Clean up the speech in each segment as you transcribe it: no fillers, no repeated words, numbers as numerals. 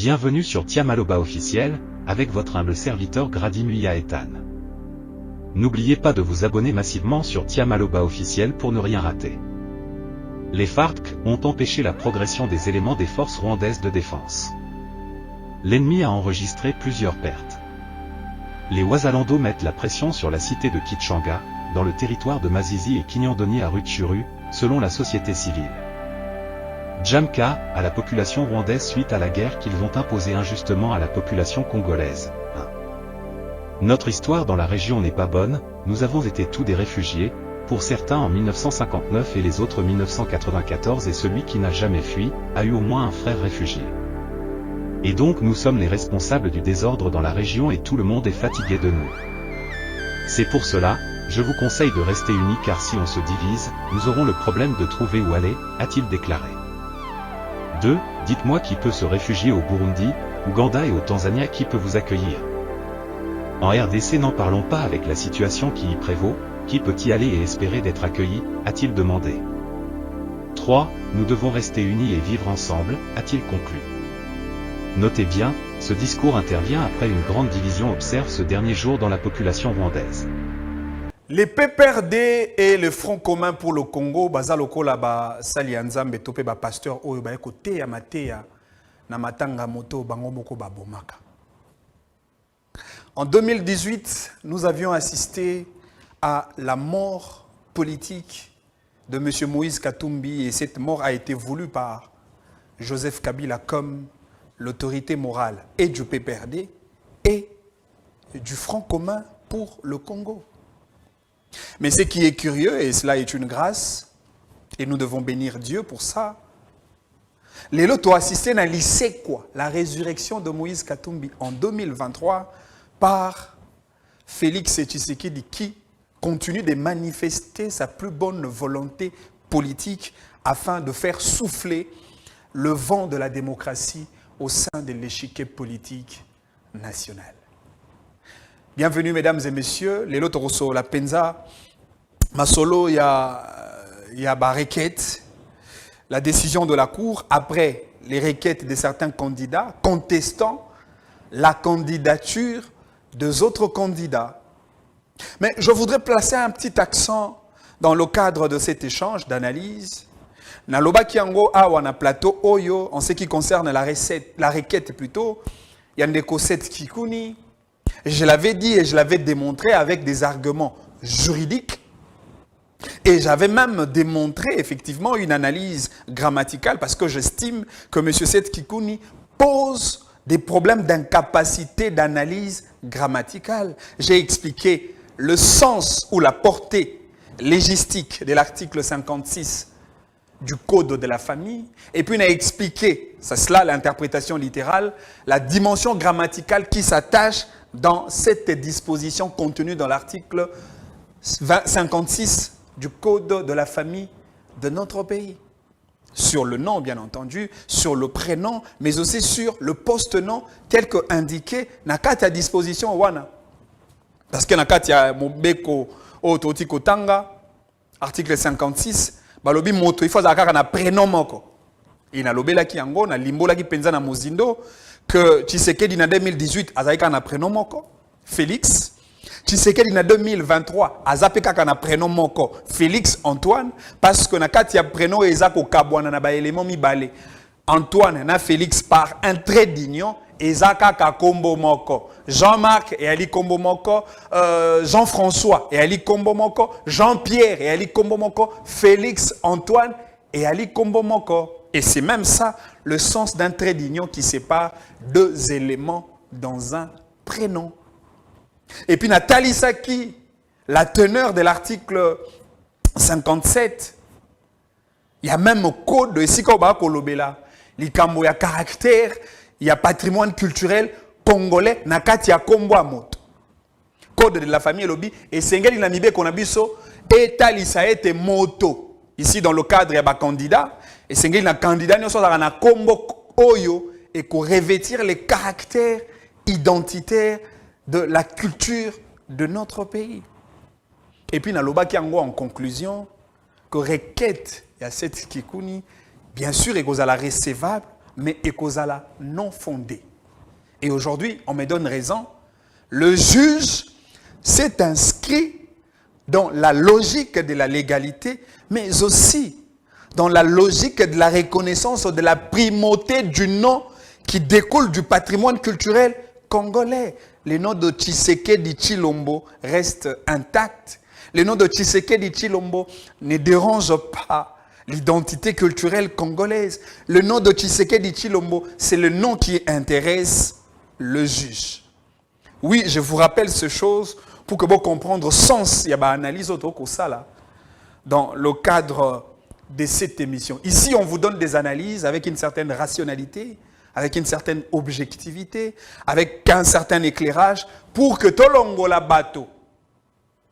Bienvenue sur Tiamaloba officiel, avec votre humble serviteur Grady Muya Ethan. N'oubliez pas de vous abonner massivement sur Tiamaloba officiel pour ne rien rater. Les FARC ont empêché la progression des éléments des forces rwandaises de défense. L'ennemi a enregistré plusieurs pertes. Les Wazalando mettent la pression sur la cité de Kichanga, dans le territoire de Mazizi et Kinyandoni à Rutshuru, selon la société civile. Djamka, à la population rwandaise suite à la guerre qu'ils ont imposée injustement à la population congolaise. Notre histoire dans la région n'est pas bonne, nous avons été tous des réfugiés, pour certains en 1959 et les autres 1994 et celui qui n'a jamais fui, a eu au moins un frère réfugié. Et donc nous sommes les responsables du désordre dans la région et tout le monde est fatigué de nous. C'est pour cela, je vous conseille de rester unis car si on se divise, nous aurons le problème de trouver où aller, a-t-il déclaré. 2. Dites-moi qui peut se réfugier au Burundi, Ouganda et au Tanzania qui peut vous accueillir. En RDC n'en parlons pas avec la situation qui y prévaut, qui peut y aller et espérer d'être accueilli, a-t-il demandé. 3. Nous devons rester unis et vivre ensemble, a-t-il conclu. Notez bien, ce discours intervient après une grande division observe ce dernier jour dans la population rwandaise. Les PPRD et le Front commun pour le Congo, bazaloko la ba sali anzambe topé ba pasteur oyo ba ekote ya mateya na matanga moto bango moko ba bomaka. En 2018, nous avions assisté à la mort politique de M. Moïse Katumbi et cette mort a été voulue par Joseph Kabila comme l'autorité morale et du PPRD et du Front commun pour le Congo. Mais ce qui est curieux, et cela est une grâce, et nous devons bénir Dieu pour ça, les lots ont assisté à lycée quoi, la résurrection de Moïse Katumbi en 2023 par Félix Tshisekedi qui continue de manifester sa plus bonne volonté politique afin de faire souffler le vent de la démocratie au sein de l'échiquier politique national. Bienvenue mesdames et messieurs, les lots rosso la penza, masolo il y a ba requête, la décision de la Cour après les requêtes de certains candidats contestant la candidature des autres candidats. Mais je voudrais placer un petit accent dans le cadre de cet échange d'analyse. Naloba Kiango Awana plateau Oyo, en ce qui concerne la requête plutôt, Yandeko Set Kikuni. Je l'avais dit et je l'avais démontré avec des arguments juridiques. Et j'avais même démontré effectivement une analyse grammaticale parce que j'estime que M. Set Kikuni pose des problèmes d'incapacité d'analyse grammaticale. J'ai expliqué le sens ou la portée légistique de l'article 56 du Code de la famille, et puis on a expliqué, c'est cela l'interprétation littérale, la dimension grammaticale qui s'attache dans cette disposition contenue dans l'article 56 du Code de la famille de notre pays. Sur le nom, bien entendu, sur le prénom, mais aussi sur le post-nom tel que indiqué dans la disposition wana. Parce que dans la Mobeko Ototiko Tanga, article 56, balobi moto il faut zakaka na prénom moko. Ina lobela ki yango na limbola ki penza na mozindo que Tshisekedi na 2018 azalika na prénom moko Félix. Tshisekedi na 2023 azapeka na prénom moko Félix Antoine parce que na kati ya prénom ezako kabwana na ba élément mibale. Antoine na Félix par un trait d'union ezaka ka kombo moko. Jean-Marc et Ali kombo moko, Jean-François et Ali kombo moko, Jean-Pierre et Ali kombo moko, Félix Antoine et Ali kombo moko. Et c'est même ça le sens d'un trait d'union qui sépare deux éléments dans un prénom. Et puis Nathalie Saki, la teneur de l'article 57, il y a même un code de Sikoba Kolobela, likambo ya caractère, il y a patrimoine culturel congolais nakati ya kombo moto. Code de la famille lobi et sengeli na mibe konabiso etalisa ete moto. Ici dans le cadre ya ba candidat et sengeli na candidat nyoso na kombo oyo et ko revêtir les caractères identitaires de la culture de notre pays. Et puis na loba kiango en conclusion que requête ya cette kikuni bien sûr est la recevable mais ekozala non fondée. Et aujourd'hui, on me donne raison, le juge s'est inscrit dans la logique de la légalité, mais aussi dans la logique de la reconnaissance de la primauté du nom qui découle du patrimoine culturel congolais. Le nom de Tshisekedi Tshilombo reste intact. Le nom de Tshisekedi Tshilombo ne dérange pas l'identité culturelle congolaise. Le nom de Tshisekedi Tshilombo, c'est le nom qui intéresse le juge. Oui, je vous rappelle ces choses pour que vous compreniez le sens, il y a une analyse dans le cadre de cette émission. Ici, on vous donne des analyses avec une certaine rationalité, avec une certaine objectivité, avec un certain éclairage, pour que tout le monde la bateau.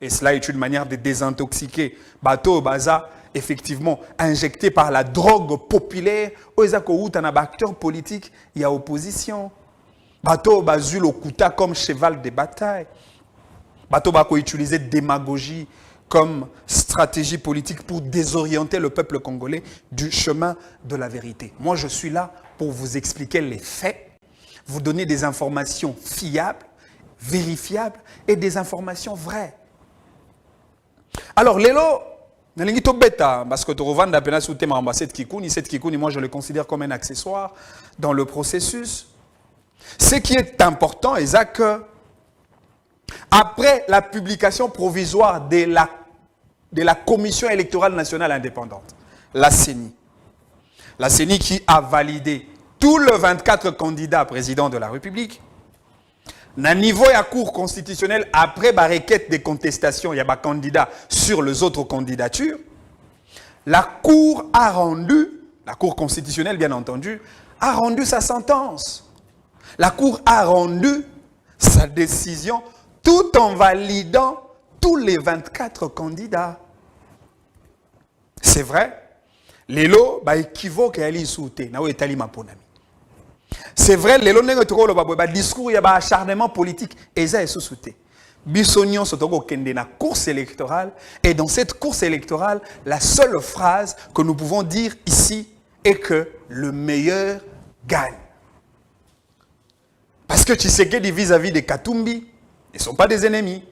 Et cela est une manière de désintoxiquer. Bateau, baza, effectivement, injecté par la drogue populaire, où il y a un acteur politique, il y a opposition. Bateau, bazu le kuta comme cheval de bataille. Bateau, bateau, utiliser démagogie comme stratégie politique pour désorienter le peuple congolais du chemin de la vérité. Moi, je suis là pour vous expliquer les faits, vous donner des informations fiables, vérifiables et des informations vraies. Alors, Lelo, parce que tu revends sous thème cette kikouni, moi je le considère comme un accessoire dans le processus. Ce qui est important, c'est que après la publication provisoire de la Commission électorale nationale indépendante, la CENI qui a validé tous les 24 candidats présidents de la République, na niveau de la Cour constitutionnelle, après la requête de contestation, il y a des candidats sur les autres candidatures, la Cour constitutionnelle bien entendu, a rendu sa sentence. La Cour a rendu sa décision tout en validant tous les 24 candidats. C'est vrai, lelo ba équivoque à l'issouté, na etali maponami. C'est vrai, lelo nengo tokolo ba discours ya ba acharnement politique eza esouté. Bisognon sotoko kende na course électorale et dans cette course électorale, la seule phrase que nous pouvons dire ici est que le meilleur gagne. Parce que Tshisekedi vis-à-vis de Katumbi, ils ne sont pas des ennemis.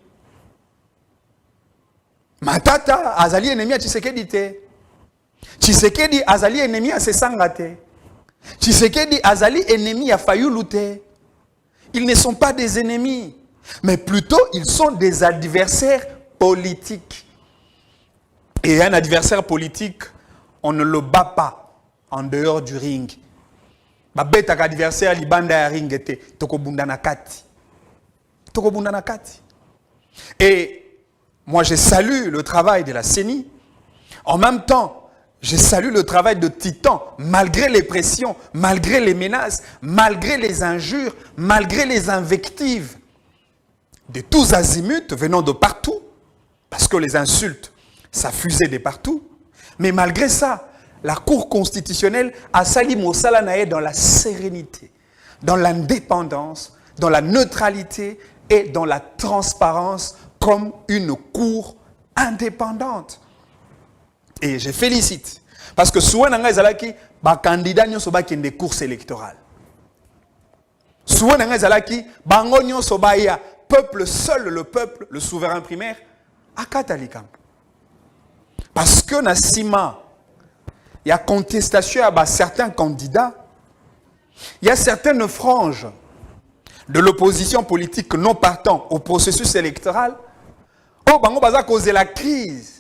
Matata, Azali ennemi à Tshisekedi te. Tshisekedi, Azali ennemi à Sesanga te. Tshisekedi, Azali ennemi à Fayulu te. Ils ne sont pas des ennemis, mais plutôt ils sont des adversaires politiques. Et un adversaire politique, on ne le bat pas en dehors du ring. Babeta adversaire libanda ya ring te tokobunda na kati. Tokobunda na kati. Et moi je salue le travail de la CENI. En même temps, je salue le travail de Titan, malgré les pressions, malgré les menaces, malgré les injures, malgré les invectives de tous azimuts venant de partout, parce que les insultes, ça fusait de partout. Mais malgré ça, la Cour constitutionnelle a sali Mosala Nae dans la sérénité, dans l'indépendance, dans la neutralité et dans la transparence comme une Cour indépendante. Et je félicite. Parce que souvent, il y a des candidats qui ont des courses électorales. Souvent, il y a des peuple seul, le peuple, le souverain primaire, à Katalikam. Parce que dans Sima, il y a contestation à certains candidats, il y a certaines franges de l'opposition politique non partant au processus électoral. Oh, bango baza causer la crise.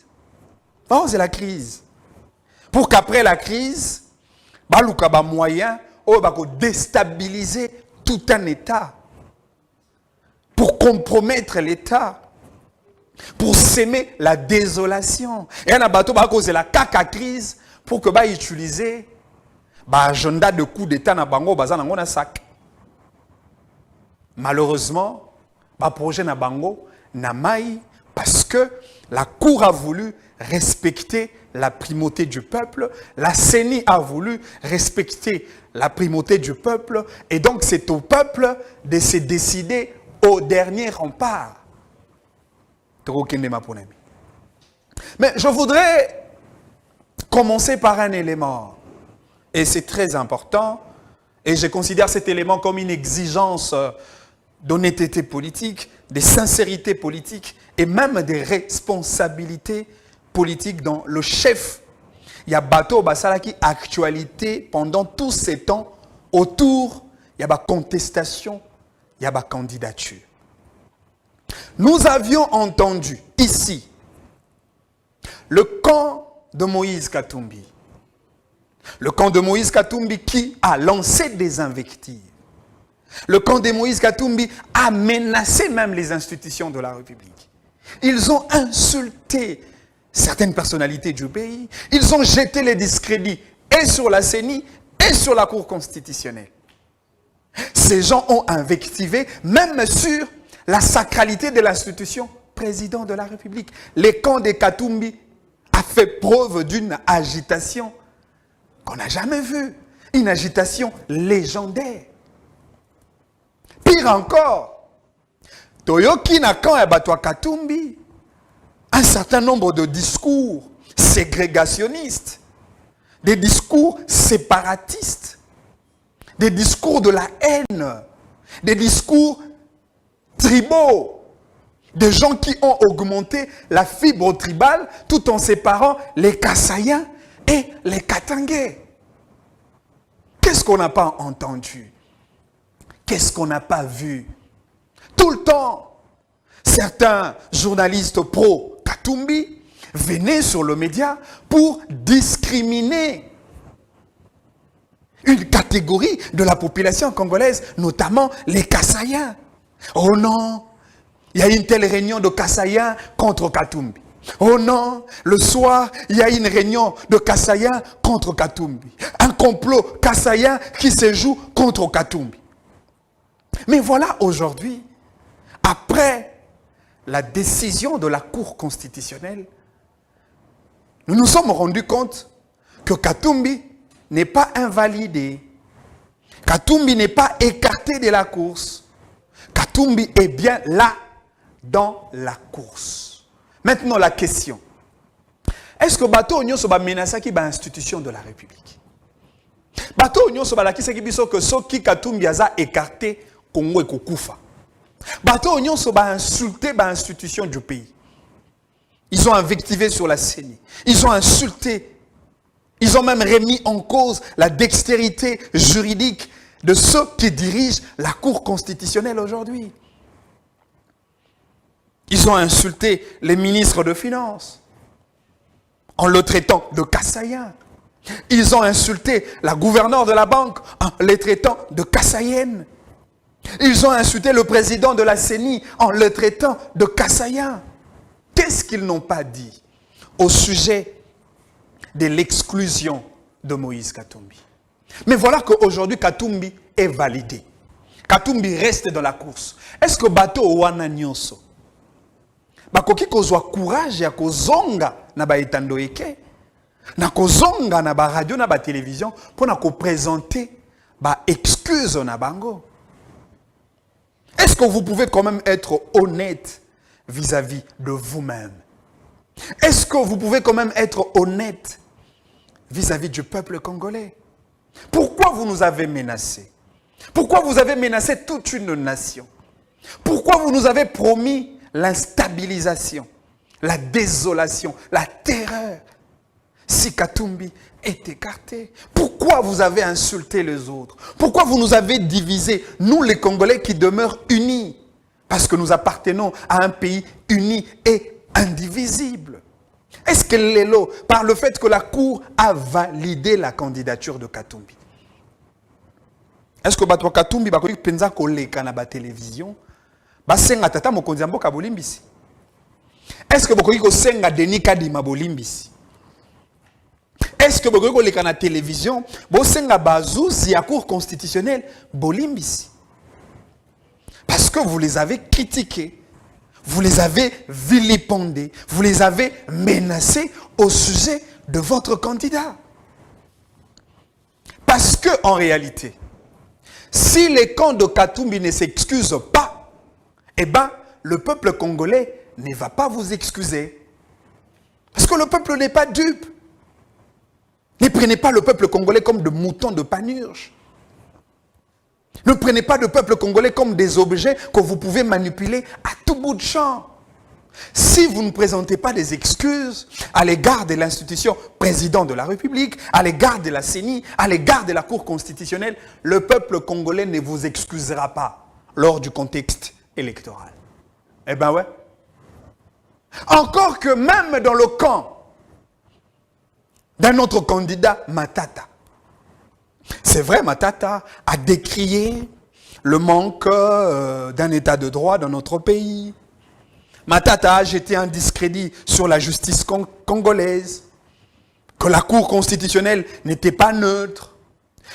C'est la crise. Pour qu'après la crise, baluka ba moyen oh bako déstabiliser tout un État. Pour compromettre l'État. Pour s'aimer la désolation. Et un bateau va causer la caca crise pour que ba utiliser ba agenda de coup d'État na bango baza nango na sac. Malheureusement, ba projet na bango na mai parce que la Cour a voulu respecter la primauté du peuple, la CENI a voulu respecter la primauté du peuple, et donc c'est au peuple de se décider au dernier rempart. Mais je voudrais commencer par un élément, et c'est très important, Et je considère cet élément comme une exigence d'honnêteté politique, de sincérité politique et même des responsabilités politiques dans le chef. Il y a Bato Basala qui actualité pendant tous ces temps autour, il y a la contestation, il y a la candidature. Nous avions entendu ici le camp de Moïse Katumbi. Le camp de Moïse Katumbi qui a lancé des invectives. Le camp de Moïse Katumbi a menacé même les institutions de la République. Ils ont insulté certaines personnalités du pays. Ils ont jeté les discrédits et sur la CENI et sur la Cour constitutionnelle. Ces gens ont invectivé même sur la sacralité de l'institution président de la République. Le camp de Katumbi a fait preuve d'une agitation qu'on n'a jamais vue. Une agitation légendaire. Pire encore, Toyoki na camp ya Batwa Katumbi, un certain nombre de discours ségrégationnistes, des discours séparatistes, des discours de la haine, des discours tribaux, des gens qui ont augmenté la fibre tribale tout en séparant les Kasaïens et les Katangais. Qu'est-ce qu'on n'a pas entendu? Qu'est-ce qu'on n'a pas vu? Tout le temps, certains journalistes pro-Katumbi venaient sur le média pour discriminer une catégorie de la population congolaise, notamment les Kasaïens. Oh non, il y a une telle réunion de Kasaïens contre Katumbi. Oh non, le soir, il y a une réunion de Kasaïens contre Katumbi. Un complot Kasaïen qui se joue contre Katumbi. Mais voilà aujourd'hui, après la décision de la Cour constitutionnelle, nous nous sommes rendus compte que Katumbi n'est pas invalidé. Katumbi n'est pas écarté de la course. Katumbi est bien là dans la course. Maintenant la question. Est-ce que Bato Onyo soba menacé qui ba institution de la République? Bato Onyo soba la qui se biso que so qui Katumbi a écarté Congo et Kokufa. Bato Onyo soba insulté ba institution du pays. Ils ont invectivé sur la CENI. Ils ont insulté. Ils ont même remis en cause la dextérité juridique de ceux qui dirigent la Cour constitutionnelle aujourd'hui. Ils ont insulté les ministres de Finances en le traitant de Kassaïen. Ils ont insulté la gouverneure de la banque en le traitant de Kassaïenne. Ils ont insulté le président de la CENI en le traitant de Kassaïen. Qu'est-ce qu'ils n'ont pas dit au sujet de l'exclusion de Moïse Katumbi? Mais voilà qu'aujourd'hui, Katumbi est validé. Katumbi reste dans la course. Est-ce que Bato Owana Nyonso bakoki kozwa courage ya kozonga na ba etando eke na kozonga na ba radio na ba télévision pour na ko présenter ba excuse na bango? Est-ce que vous pouvez quand même être honnête vis-à-vis de vous-même? Est-ce que vous pouvez quand même être honnête vis-à-vis du peuple congolais? Pourquoi vous nous avez menacés? Pourquoi vous avez menacé toute une nation? Pourquoi vous nous avez promis l'instabilisation, la désolation, la terreur si Katumbi est écarté? Pourquoi vous avez insulté les autres? Pourquoi vous nous avez divisés, nous les Congolais qui demeurent unis? Parce que nous appartenons à un pays uni et indivisible. Est-ce que l'élo, par le fait que la Cour a validé la candidature de Katumbi, est-ce que Batwa Katumbi bakoki penza koleka na ba télévision basenga tata mokonzi mboka bolimbisi? Est-ce que bakoki ko senga Denis Kadima bolimbisi? Est-ce que bakoki koleka na télévision bosenga bazuzi ya Cour constitutionnelle bolimbisi? Parce que vous les avez critiqués. Vous les avez vilipendés, vous les avez menacés au sujet de votre candidat. Parce que, en réalité, si les camps de Katumbi ne s'excusent pas, eh bien, le peuple congolais ne va pas vous excuser. Parce que le peuple n'est pas dupe. Ne prenez pas le peuple congolais comme de moutons de panurge. Ne prenez pas le peuple congolais comme des objets que vous pouvez manipuler à tout bout de champ. Si vous ne présentez pas des excuses à l'égard de l'institution président de la République, à l'égard de la CENI, à l'égard de la Cour constitutionnelle, le peuple congolais ne vous excusera pas lors du contexte électoral. Eh ben ouais. Encore que même dans le camp d'un autre candidat, Matata. C'est vrai, Matata a décrié le manque d'un état de droit dans notre pays. Matata a jeté un discrédit sur la justice congolaise, que la Cour constitutionnelle n'était pas neutre.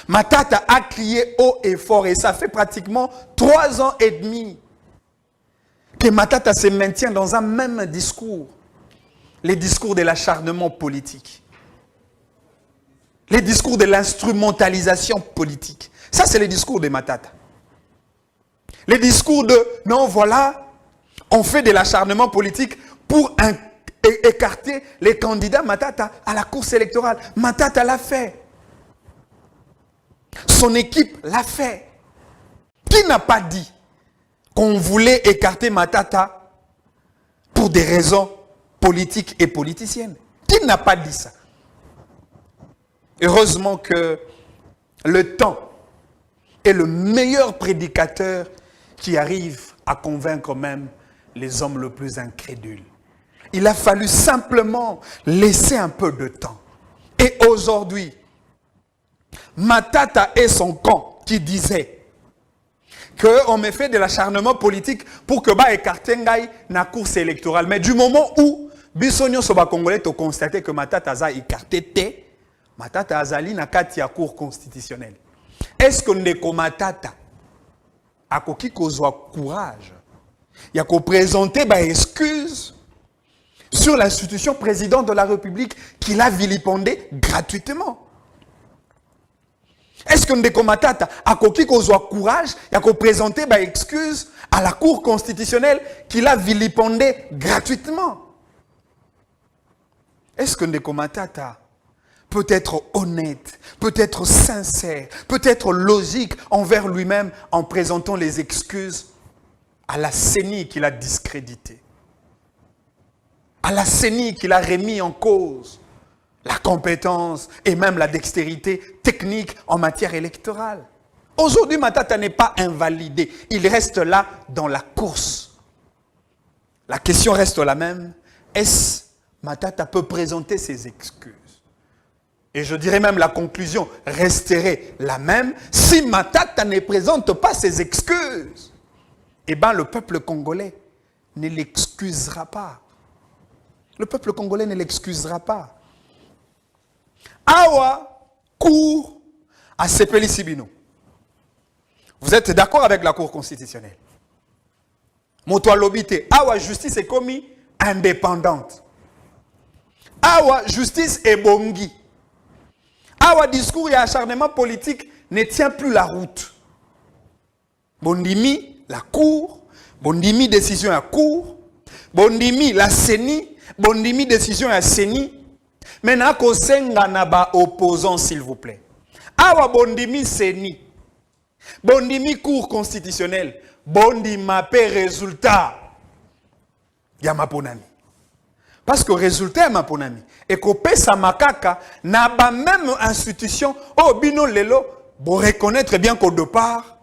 Matata a crié haut et fort, et ça fait pratiquement 3 ans et demi que Matata se maintient dans un même discours. Les discours de l'acharnement politique. Les discours de l'instrumentalisation politique. Ça, c'est les discours de Matata. Les discours de, non, voilà, on fait de l'acharnement politique pour écarter les candidats Matata à la course électorale. Matata l'a fait. Son équipe l'a fait. Qui n'a pas dit qu'on voulait écarter Matata pour des raisons politiques et politiciennes? Qui n'a pas dit ça? Heureusement que le temps est le meilleur prédicateur qui arrive à convaincre même les hommes les plus incrédules. Il a fallu simplement laisser un peu de temps. Et aujourd'hui, Matata et son camp qui disait qu'on me fait de l'acharnement politique pour que bah écarter ngai na course électorale. Mais du moment où Bissonio Soba Congolais a constaté que Matata a écarté Matata Azali na kati ya cour constitutionnelle. Est-ce que ndeko Matata a koki kozwa courage? Il y a qu'au présenter bah excuse sur l'institution président de la République qu'il a vilipendé gratuitement. Est-ce que ndeko Matata a koki kozwa courage? Il y a qu'au présenter bah excuse à la cour constitutionnelle qu'il a vilipendé gratuitement. Est-ce que ndeko Matata peut être honnête, peut être sincère, peut être logique envers lui-même en présentant les excuses à la CENI qu'il a discrédité, à la CENI qu'il a remis en cause la compétence et même la dextérité technique en matière électorale. Aujourd'hui, Matata n'est pas invalidé, il reste là dans la course. La question reste la même, est-ce que Matata peut présenter ses excuses? Et je dirais même la conclusion resterait la même si Matata ne présente pas ses excuses. Eh bien, le peuple congolais ne l'excusera pas. Le peuple congolais ne l'excusera pas. Awa cour à Sepeli Sibino. Vous êtes d'accord avec la Cour constitutionnelle? Moto lobité. Awa justice est commis indépendante. Awa justice est bongi. Awa discours et acharnement politique ne tient plus la route. Bondimi, la cour. Bondimi, décision à cour. Bondimi, la CENI. Bondimi, décision à CENI. Maintenant, qu'on senga naba opposant, s'il vous plaît. Awa bondimi CENI. Bondimi cour constitutionnelle. Bondima paix résultat. Yamaponami. Parce que le résultat, ma ponami, et qu'on paie sa makaka, n'a pas même institution, oh, bino lelo, pour reconnaître bien qu'au départ,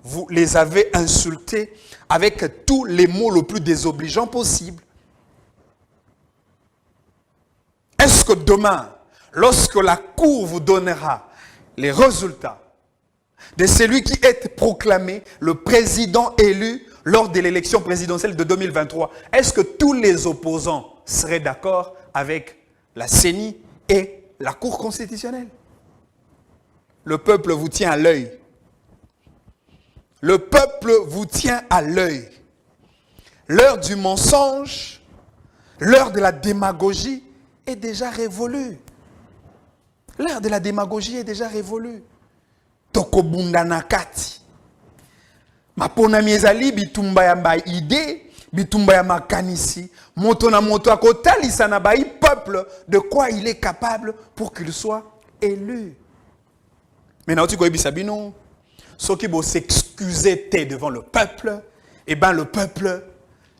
vous les avez insultés avec tous les mots les plus désobligeants possibles. Est-ce que demain, lorsque la Cour vous donnera les résultats de celui qui est proclamé le président élu lors de l'élection présidentielle de 2023, est-ce que tous les opposants seraient d'accord avec la CENI et la Cour constitutionnelle? Le peuple vous tient à l'œil. Le peuple vous tient à l'œil. L'heure du mensonge, l'heure de la démagogie est déjà révolue. L'heure de la démagogie est déjà révolue. Tokobunda nakati. Mapona miezali bitumba ya ba idée, bitumba ya makanisi, moto na moto akotalisa na baï peuple de quoi il est capable pour qu'il soit élu. Maintenant tu koyebisa bino, ceux qui vont s'excuser devant le peuple, eh bien le peuple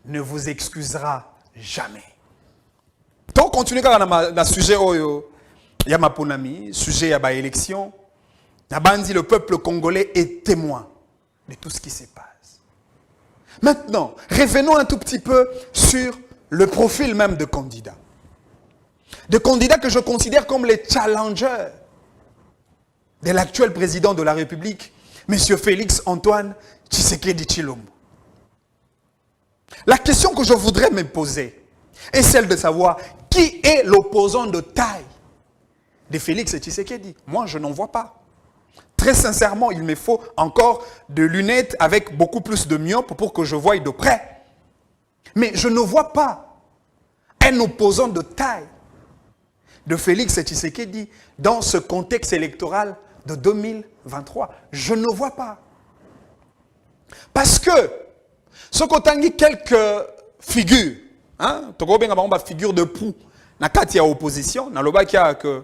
ne vous excusera jamais. Donc, continuez dans le sujet il y a ma ponami, sujet à l'élection. Le peuple congolais est témoin de tout ce qui se passe. Maintenant, revenons un tout petit peu sur le profil même de candidats. De candidats que je considère comme les challengers de l'actuel président de la République, M. Félix Antoine Tshisekedi Tshilombo. La question que je voudrais me poser est celle de savoir qui est l'opposant de taille de Félix Tshisekedi. Moi, je n'en vois pas. Très sincèrement, il me faut encore de lunettes avec beaucoup plus de myope pour que je voie de près. Mais je ne vois pas un opposant de taille de Félix Tshisekedi dans ce contexte électoral de 2023. Je ne vois pas. Parce que, ce qu'on a dit quelques figures, hein, figure de proue, na kati ya opposition, na loba kia que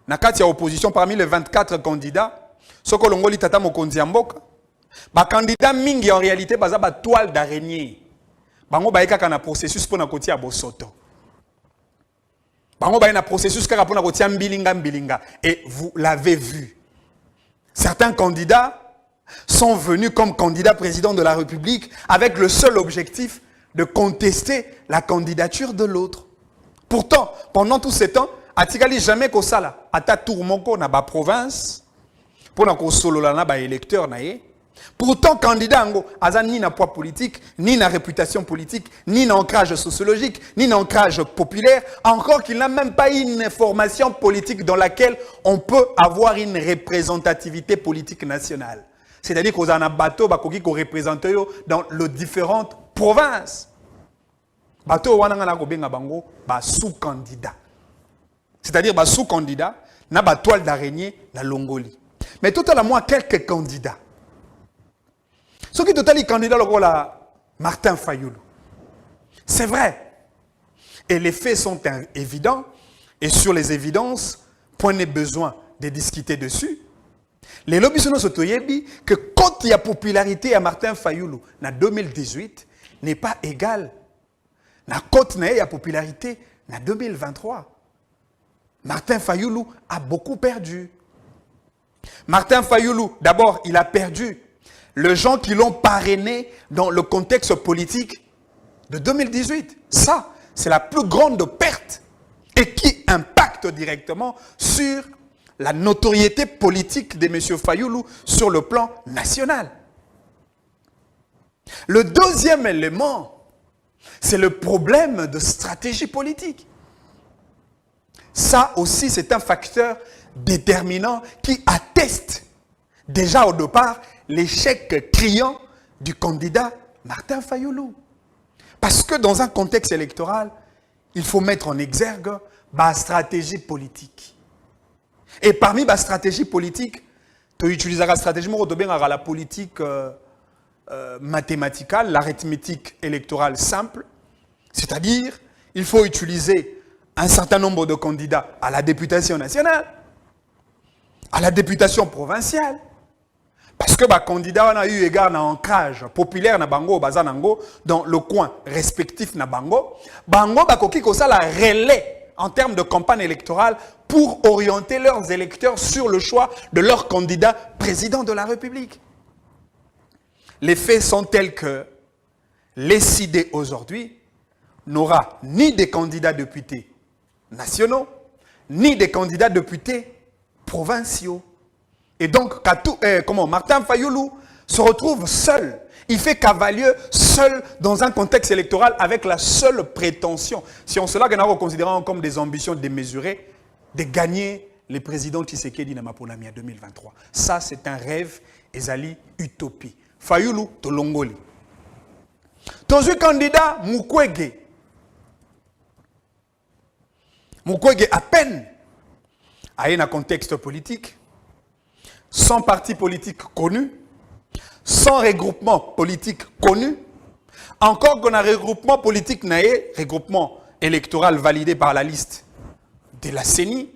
na kati ya opposition parmi les 24 candidats, ce que l'on dit tata mokonzi ya mboka, ba candidat mingi en réalité baza ba toile d'araignée. Bango ba eka na processus pour na koti ya bosoto. Bango ba na processus kaka pour na koti ya mbilinga. Et vous l'avez vu. Certains candidats sont venus comme candidats président de la République avec le seul objectif de contester la candidature de l'autre. Pourtant, pendant tout ce temps, atikali jamais ko sala ata tourmoko na ba province pour na ko solola na ba électeur na ye. Pourtant, candidat ngo aza ni na poids politique, ni na réputation politique, ni na ancrage sociologique, ni na ancrage populaire, encore qu'il n'a même pas une formation politique dans laquelle on peut avoir une représentativité politique nationale. C'est-à-dire qu'on a un bateau qui représente dans les différentes provinces. Bateau wana bango ba sous-candidat. C'est-à-dire ba sous-candidat na ba toile d'araignée na Longoli. Mais tout à la moi quelques candidats. Ceux qui sont les candidats là Martin Fayulu. C'est vrai. Et les faits sont évidents et sur les évidences, point n'est besoin de discuter dessus. Les lobbies sont que quand il y a popularité à Martin Fayulu en 2018 n'est pas égal à quand il y a popularité en 2023. Martin Fayulu a beaucoup perdu. Martin Fayulu, d'abord, il a perdu les gens qui l'ont parrainé dans le contexte politique de 2018. Ça, c'est la plus grande perte et qui impacte directement sur la notoriété politique de M. Fayulu sur le plan national. Le deuxième élément, c'est le problème de stratégie politique. Ça aussi, c'est un facteur déterminant qui atteste déjà au départ l'échec criant du candidat Martin Fayulu. Parce que dans un contexte électoral, il faut mettre en exergue la stratégie politique. Et parmi la stratégie politique, tu utilises la stratégie la politique mathématicale, l'arithmétique électorale simple. C'est-à-dire, il faut utiliser un certain nombre de candidats à la députation nationale, à la députation provinciale. Parce que les candidats ont eu égard à l'ancrage populaire na bango, bazanango, dans le coin respectif na bango. Bango, bakoki kosa la relais en termes de campagne électorale pour orienter leurs électeurs sur le choix de leur candidat président de la République. Les faits sont tels que l'ECD aujourd'hui n'aura ni des candidats députés nationaux, ni des candidats députés provinciaux. Et donc, Martin Fayulu se retrouve seul. Il fait cavalier seul dans un contexte électoral avec la seule prétention, si on cela nous considérons comme des ambitions démesurées, de gagner le président Tshisekedi na Maponami en 2023. Ça, c'est un rêve, ezali utopie. Fayulu Tolongoli. Ton candidat, Mukwege. Mukwege, à peine, a un contexte politique, sans parti politique connu, sans regroupement politique connu, encore qu'on a regroupement politique, regroupement électoral validé par la liste de la CENI,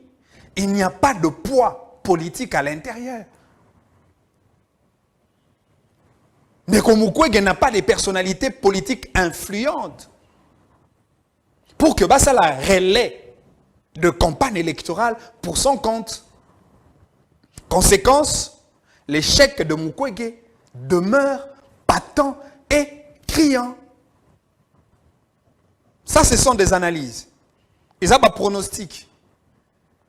il n'y a pas de poids politique à l'intérieur. Ndeko Mukwege n'a pas de personnalité politique influente pour que ça la relais de campagne électorale pour son compte. Conséquence, l'échec de Mukwege demeure patent et criant. Ça, ce sont des analyses. Ils ont des pronostics.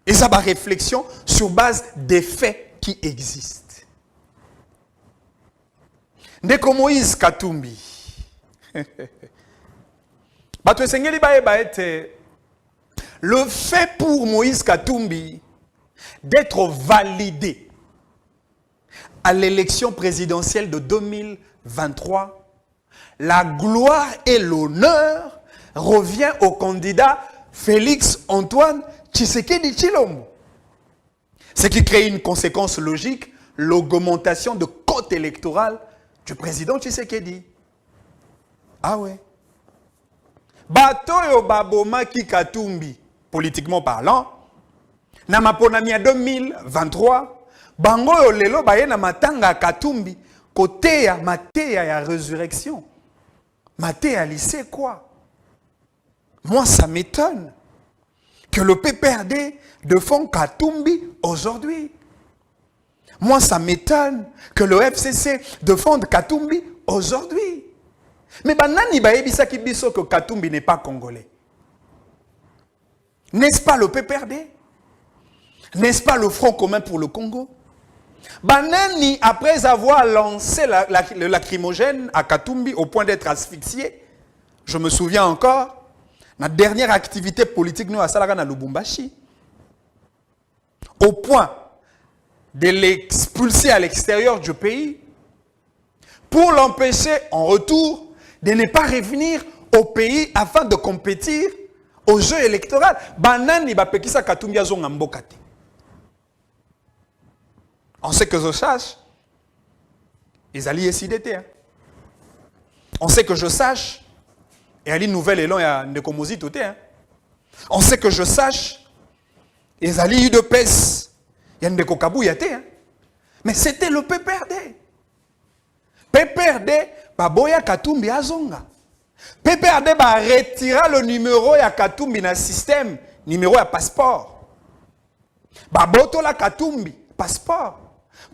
Ils ont des réflexions sur base des faits qui existent. Ndeko Moïse Katumbi. Le fait pour Moïse Katumbi d'être validé à l'élection présidentielle de 2023, la gloire et l'honneur revient au candidat Félix Antoine Tshisekedi Tshilombo. Ce qui crée une conséquence logique, l'augmentation de cote électorale du président Tshisekedi. Ah ouais. Batoyo Baboma Katumbi, politiquement parlant, na maponami ya 2023, bango yo lelo baye na matanga Katumbi, côté ya mateya ya résurrection. Mateya lycée quoi? Moi ça m'étonne que le PPRD défend Katumbi aujourd'hui. Moi ça m'étonne que le FCC défende Katumbi aujourd'hui. Mais banani baebisa ki biso que Katumbi n'est pas congolais. N'est-ce pas le PPRD? N'est-ce pas le Front commun pour le Congo? Banani, après avoir lancé le lacrymogène à Katumbi au point d'être asphyxié, je me souviens encore, notre dernière activité politique, nous, à Salaga, à Lubumbashi, au point de l'expulser à l'extérieur du pays, pour l'empêcher en retour de ne pas revenir au pays afin de compétir au jeu électoral. Banani, bapekisa Katumbi azonga mbokate. On sait que je sache, ils allaient SIDT. On sait que je sache, et ali nouvelle élan ya Ndekomozi tout. On sait que je sache, ils allaient eu de pèse, ya Ndekokabu yate. Mais c'était le PPRD. PPRD, baboya Katumbi azonga. PPRD va retirer le numéro ya Katumbi dans le système, numéro ya passeport. Baboto la Katumbi, passeport.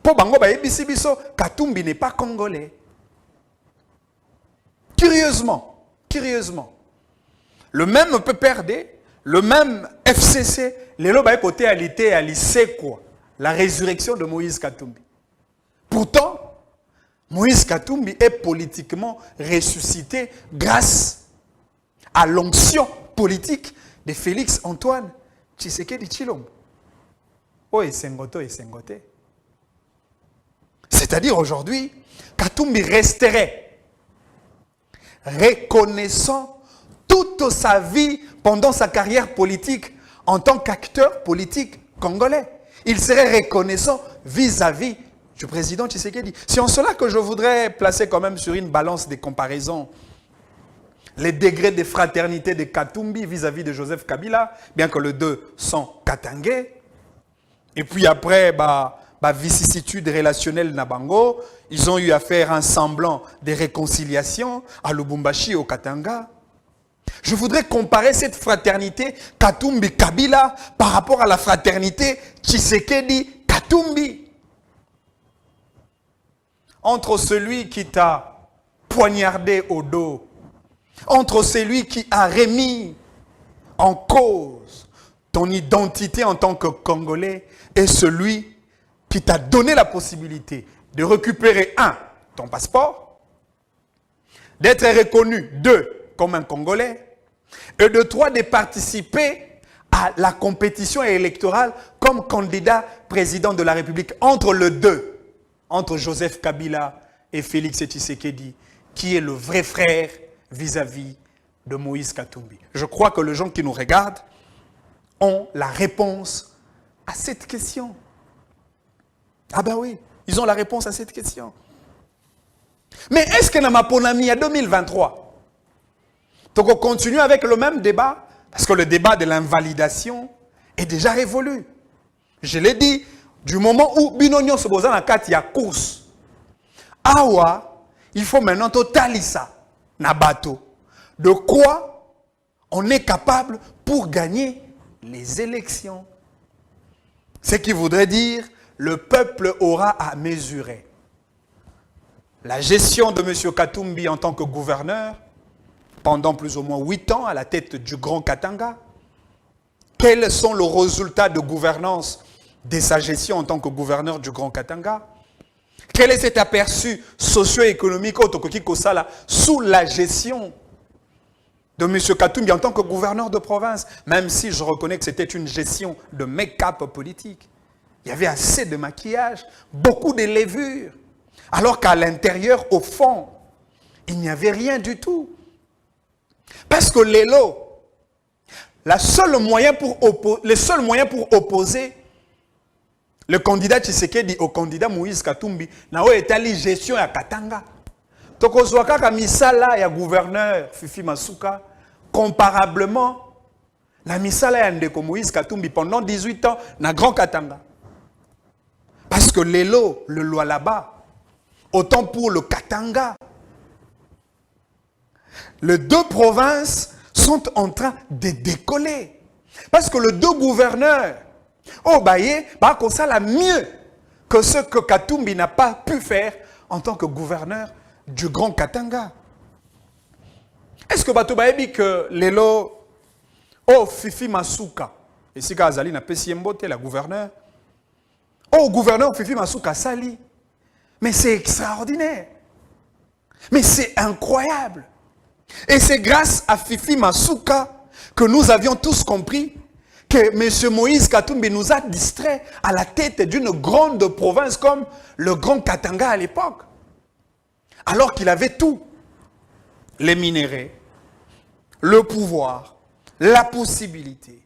Pour bango ba yebisi biso, Katumbi n'est pas congolais. Curieusement, le même PPRD, le même FCC, les loba côté à l'été à lycée quoi, la résurrection de Moïse Katumbi. Pourtant, Moïse Katumbi est politiquement ressuscité grâce à l'onction politique de Félix Antoine Tshisekedi Tshilombo. Oh, et Sengote. C'est-à-dire aujourd'hui, Katumbi resterait reconnaissant toute sa vie pendant sa carrière politique en tant qu'acteur politique congolais. Il serait reconnaissant vis-à-vis du président Tshisekedi. C'est en cela que je voudrais placer quand même sur une balance des comparaisons les degrés de fraternité de Katumbi vis-à-vis de Joseph Kabila, bien que les deux sont katangais. Et puis après, vicissitude relationnelle Nabango, ils ont eu à faire un semblant de réconciliation à Lubumbashi au Katanga. Je voudrais comparer cette fraternité Katumbi-Kabila par rapport à la fraternité Tshisekedi-Katumbi. Entre celui qui t'a poignardé au dos, entre celui qui a remis en cause ton identité en tant que Congolais et celui qui t'a donné la possibilité de récupérer, 1, ton passeport, d'être reconnu, 2, comme un Congolais, et de 3, de participer à la compétition électorale comme candidat président de la République. Entre les deux, entre Joseph Kabila et Félix Tshisekedi, qui est le vrai frère vis-à-vis de Moïse Katumbi. Je crois que les gens qui nous regardent ont la réponse à cette question. Ah ben oui, ils ont la réponse à cette question. Mais est-ce que dans ma ponami à 2023, donc on continue avec le même débat, parce que le débat de l'invalidation est déjà révolu. Je l'ai dit, du moment où Binonio se pose dans la carte, il y a course. Awa, il faut maintenant totalisa na bateau. De quoi on est capable pour gagner les élections. Ce qui voudrait dire, le peuple aura à mesurer la gestion de M. Katumbi en tant que gouverneur, pendant plus ou moins 8 ans à la tête du Grand Katanga. Quels sont les résultats de gouvernance de sa gestion en tant que gouverneur du Grand Katanga? Quel est cet aperçu socio-économique sous la gestion de M. Katumbi en tant que gouverneur de province, même si je reconnais que c'était une gestion de make-up politique. Il y avait assez de maquillage, beaucoup de levures, alors qu'à l'intérieur, au fond, il n'y avait rien du tout. Parce que le seul moyen pour opposer le candidat Tshisekedi au candidat Moïse Katumbi, c'est la gestion de Katanga. Tokozwaka misala ya gouverneur Fifi Masuka, comparablement, la misala ya ndeko Moïse Katumbi pendant 18 ans na Grand Katanga. Parce que le loi là-bas, autant pour le Katanga, les deux provinces sont en train de décoller. Parce que les deux gouverneurs, ça la mieux que ce que Katumbi n'a pas pu faire en tant que gouverneur du Grand Katanga. Est-ce que Bato Baebi que Lelo, Fifi Masuka, et si Kazali n'a pas si mbote, la gouverneur, gouverneur Fifi Masuka Sali, mais c'est extraordinaire, mais c'est incroyable. Et c'est grâce à Fifi Masuka que nous avions tous compris que M. Moïse Katumbi nous a distraits à la tête d'une grande province comme le Grand Katanga à l'époque. Alors qu'il avait tout. Les minéraux, le pouvoir, la possibilité,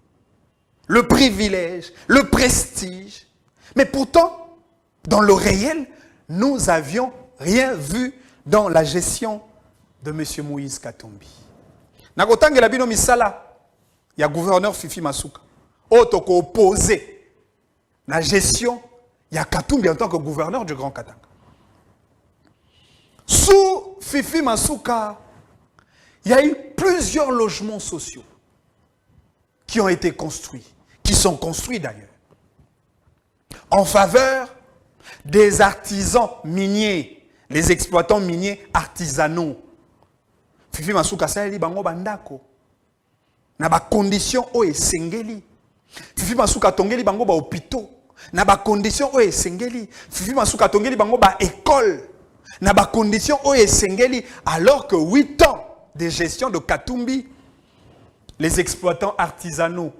le privilège, le prestige. Mais pourtant, dans le réel, nous n'avions rien vu dans la gestion de M. Moïse Katumbi. Nakotange la bino misala, il y a gouverneur Fifi Masuka. Otoko opposé la gestion, il y a Katumbi en tant que gouverneur du Grand Katanga. Sous Fifi Masuka, il y a eu plusieurs logements sociaux qui ont été construits, qui sont construits d'ailleurs, en faveur des artisans miniers, les exploitants miniers artisanaux. Fifi Masuka ça li bango bandako na ba condition o esengeli. Fifi Masuka tongeli bango ba hôpitaux na ba condition o esengeli. Fifi Masuka tongeli bango ba école na ba condition o esengeli, alors que 8 ans de gestion de Katumbi, les exploitants artisanaux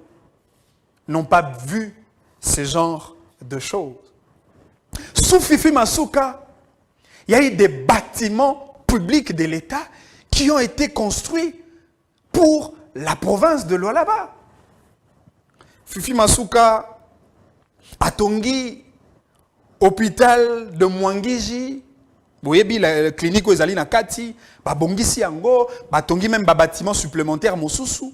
n'ont pas vu ce genre de choses. Sous Fifi Masuka, il y a eu des bâtiments publics de l'État qui ont été construits pour la province de Lualaba. Fifi Masuka a tongi hôpital de Mwangiji, boyebi la clinique ezali na kati, ba bongisi yango, ba tongi même ba bâtiment supplémentaire mosusu.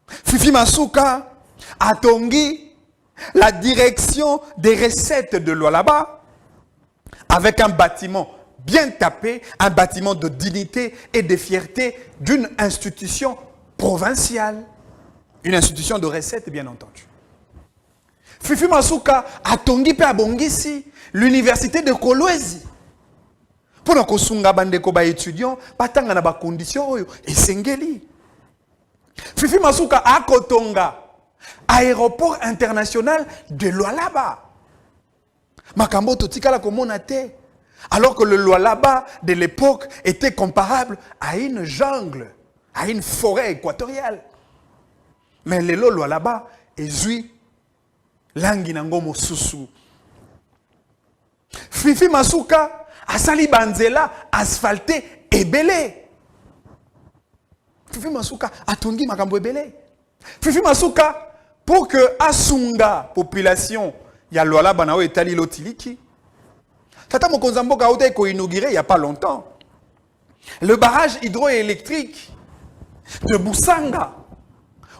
Fifi Masuka a tongi la direction des recettes de Lualaba avec un bâtiment bien tapé, un bâtiment de dignité et de fierté d'une institution provinciale. Une institution de recettes, bien entendu. Fifi Masuka a tongi pe abongisi l'université de Kolwezi. Pour que sunga bandeko ba étudiants, batanga na ba conditions oyo esengeli. Fifi Masuka a kotonga aéroport international de Lualaba. Makambo totikala komona te. Alors que le Lualaba de l'époque était comparable à une jungle, à une forêt équatoriale. Mais le Lualaba est zui langi nango mosusu. Fifi Masuka a sali banzela asphalté et belé. Fifi Masuka a tongi makambo ebele. Fifi Masuka pour que asunga population ya Lualaba na o etali lotiliki. Tata Mokonzamboka a été inauguré il n'y a pas longtemps. Le barrage hydroélectrique de Boussanga,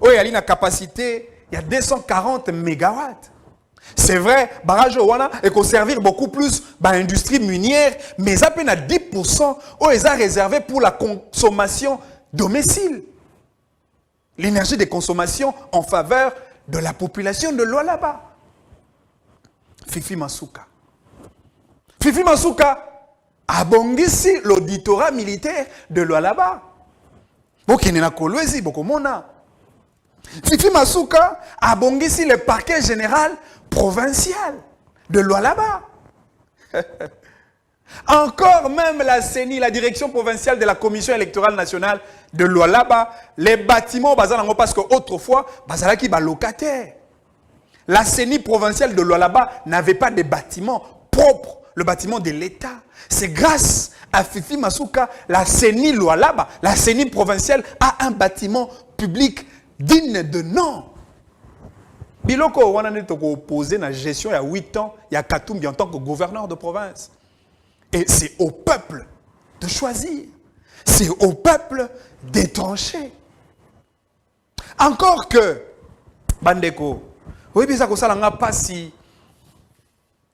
où il y a une capacité, il y a 240 mégawatts. C'est vrai, barrage Wana et qu'on servir beaucoup plus l'industrie minière, mais ça peine à 10% où ils ont réservé pour la consommation domicile. L'énergie de consommation en faveur de la population de Lualaba. Fifi Masuka. Fifi Masuka a bongisi l'auditorat militaire de Lualaba. Bokene Kolwezi, Bokomona. Fifi Masuka a bongisi le parquet général provincial de Lualaba. Encore même la CENI, la direction provinciale de la Commission électorale nationale de Lualaba, les bâtiments, parce qu'autrefois, bazalaki ba locataire. La CENI provinciale de Lualaba n'avait pas de bâtiment propre, le bâtiment de l'État. C'est grâce à Fifi Masuka, la CENI Lualaba, la CENI provinciale a un bâtiment public digne de nom. Biloko on a opposé à la gestion il y a 8 ans, il y a Katumbi en tant que gouverneur de province. Et c'est au peuple de choisir. C'est au peuple d'étrancher. Encore que, Bandeko, oui, mais ça n'a pas si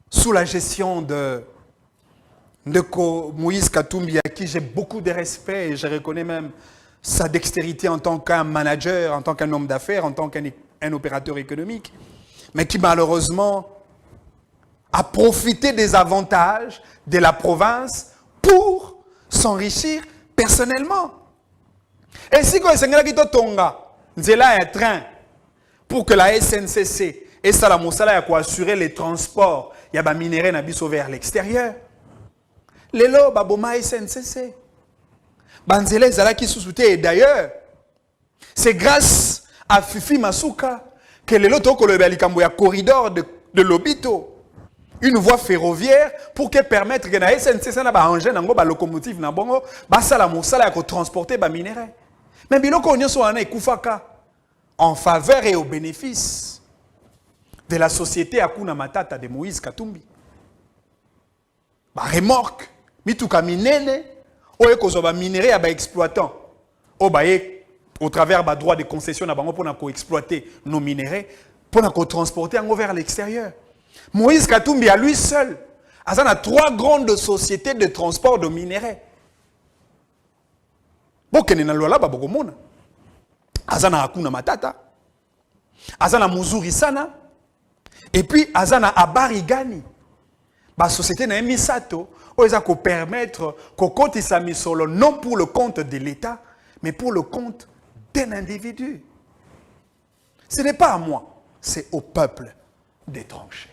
sous la gestion de Moïse Katumbi, à qui j'ai beaucoup de respect et je reconnais même sa dextérité en tant qu'un manager, en tant qu'un homme d'affaires, en tant qu'un opérateur économique, mais qui malheureusement a profité des avantages de la province pour s'enrichir personnellement. Et si vous avez un train pour que la SNCC et Salamosala pour assurer les transports, il y a des minéraux vers l'extérieur. Les lots, baboma SNCC. Banzele Zalaki sous-souté. Et d'ailleurs, c'est grâce à Fifi Masuka que les lots le corridor de l'Obito. Une voie ferroviaire pour que permettre que la SNCC na ba engin nango ba locomotive na bongo ba sala mosala ya transporter ba minéraux. Mais biloko nyonso wana ekufaka en faveur et au bénéfice de la société Akuna Matata de Moïse Katumbi. Ba remorque mituka minene oye ko ba minéraux ya ba exploitant o ba au travers ba droit de concession na bango pour na ko exploiter nos minéraux pour na ko transporter en vers l'extérieur. Moïse Katumbi à lui seul, il a 3 grandes sociétés de transport de minéraux. Bokene na Lualaba bokomona. Azana Akuna Matata. Azana Muzuri Sana. Et puis Azana Abarigani. La société na Misato, où ils ont permettre qu'au compte sa misolo non pour le compte de l'État, mais pour le compte d'un individu. Ce n'est pas à moi, c'est au peuple d'étranger.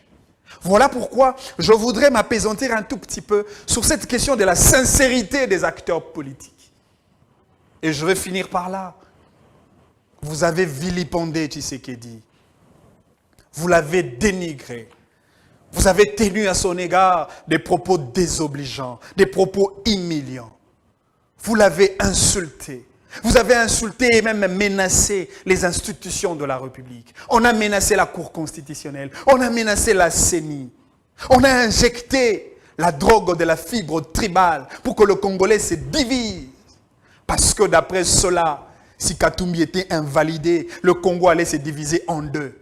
Voilà pourquoi je voudrais m'apaisantir un tout petit peu sur cette question de la sincérité des acteurs politiques. Et je vais finir par là. Vous avez vilipendé Tshisekedi. Vous l'avez dénigré. Vous avez tenu à son égard des propos désobligeants, des propos humiliants. Vous l'avez insulté. Vous avez insulté et même menacé les institutions de la République. On a menacé la Cour constitutionnelle. On a menacé la CENI. On a injecté la drogue de la fibre tribale pour que le Congolais se divise. Parce que d'après cela, si Katumbi était invalidé, le Congo allait se diviser en 2.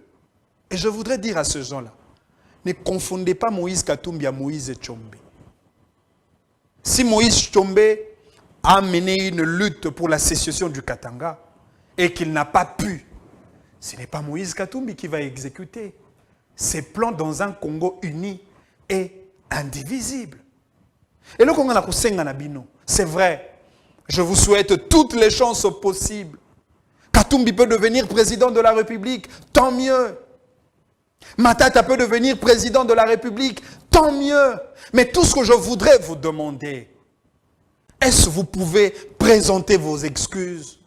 Et je voudrais dire à ces gens-là, ne confondez pas Moïse Katumbi à Moïse Tshombe. Si Moïse Tshombe a mené une lutte pour la sécession du Katanga et qu'il n'a pas pu, ce n'est pas Moïse Katumbi qui va exécuter ses plans dans un Congo uni et indivisible. Et le Congo c'est vrai, je vous souhaite toutes les chances possibles. Katumbi peut devenir président de la République, tant mieux. Matata peut devenir président de la République, tant mieux. Mais tout ce que je voudrais vous demander, est-ce que vous pouvez présenter vos excuses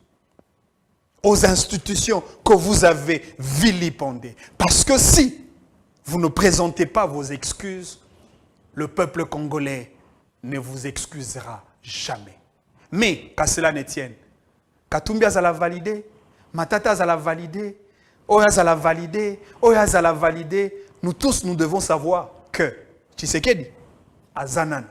aux institutions que vous avez vilipendées? Parce que si vous ne présentez pas vos excuses, le peuple congolais ne vous excusera jamais. Mais, qu'à cela ne tienne, Katumbi a validé, Matata a validé, Oyaz a validé, Oyaz a validé. Nous tous, nous devons savoir que Tshisekedi, Azanan,